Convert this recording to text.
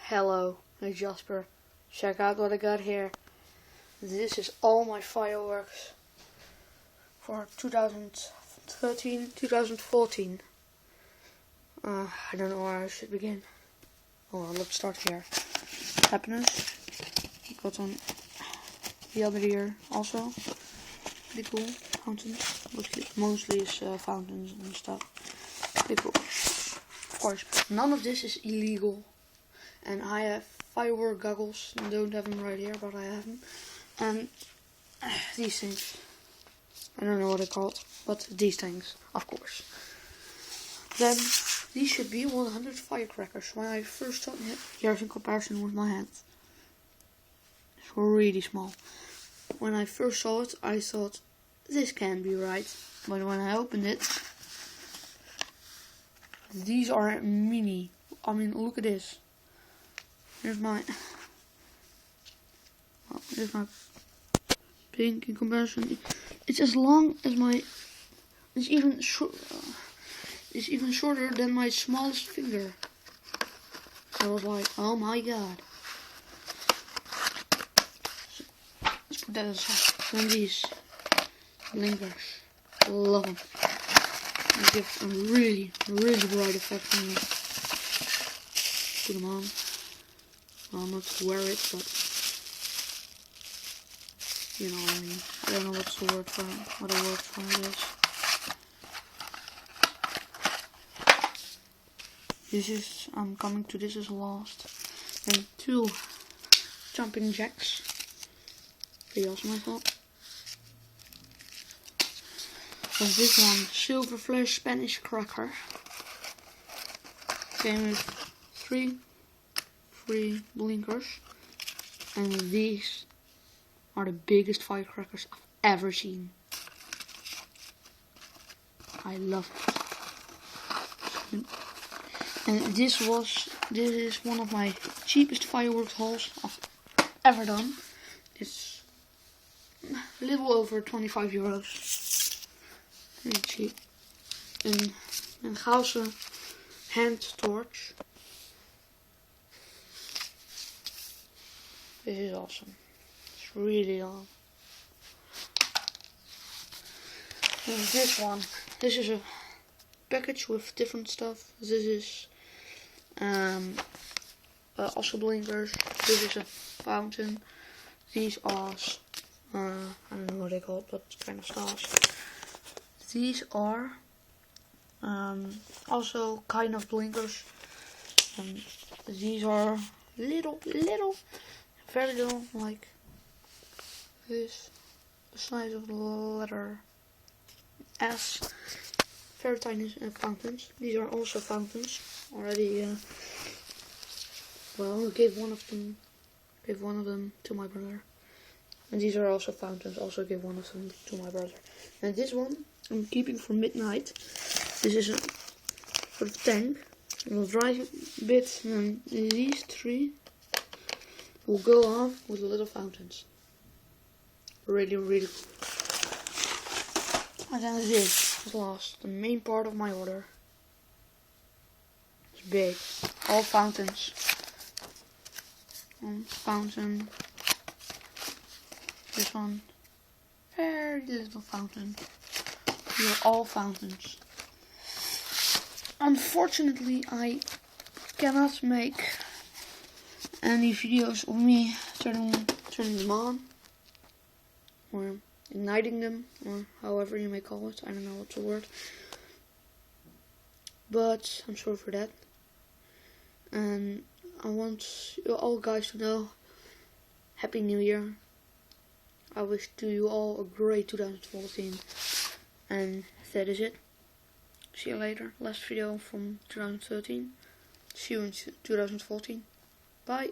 Hello, hey Jasper. Check out what I got here. This is all my fireworks for 2013, 2014. I don't know where I should begin. Oh, well, let's start here. Happiness. Got on the other year also. Pretty cool. Fountains. Mostly is fountains and stuff. Pretty cool. Of course, none of this is illegal. And I have firework goggles. I don't have them right here, but I have them. And these things. I don't know what they're called, but these things, of course. Then these should be 100 firecrackers. When I first saw it, here's in comparison with my hands. It's really small. When I first saw it, I thought this can't be right. But when I opened it, these are mini. I mean, look at this. Here's my pink in comparison. It's as long as my. It's even shorter than my smallest finger. I was like, oh my god. So, let's put that aside. Then these blinkers, love them. They give a really bright effect on me. Put them on. Well, not to wear it, but you know what I mean. I don't know what's the word for it, what the word for it is. This is, I'm coming to this as last. And 2 jumping jacks. Pretty awesome, I thought. And this one, Silver Flash Spanish Cracker. Came with 3 blinkers, and these are the biggest firecrackers I've ever seen. I love it. And this is one of my cheapest fireworks hauls I've ever done. It's a little over 25 euros. Really cheap. Een Gauze hand torch. This is awesome. It's really long. And this one. This is a package with different stuff. This is also blinkers. This is a fountain. These are I don't know what they're called, but kind of stars. These are also kind of blinkers. And these are little. Very little, like this, the size of the letter S. Very tiny fountains. These are also fountains. Already, well, I gave one of them to my brother. And these are also fountains. Also gave one of them to my brother. And this one I'm keeping for midnight. This is a sort of tank. It will dry a bit, and these 3 will go off with the little fountains. Really cool. And then this is last, the main part of my order. It's big. All fountains. Fountain. This one. Very little fountain. These are all fountains. Unfortunately, I cannot make any videos of me turning them on or igniting them, or however you may call it. I don't know what's the word, but I'm sorry for that. And I want you all guys to know, Happy New Year. I wish to you all a great 2014, and that is it. See you later. Last video from 2013. See you in 2014. Bye.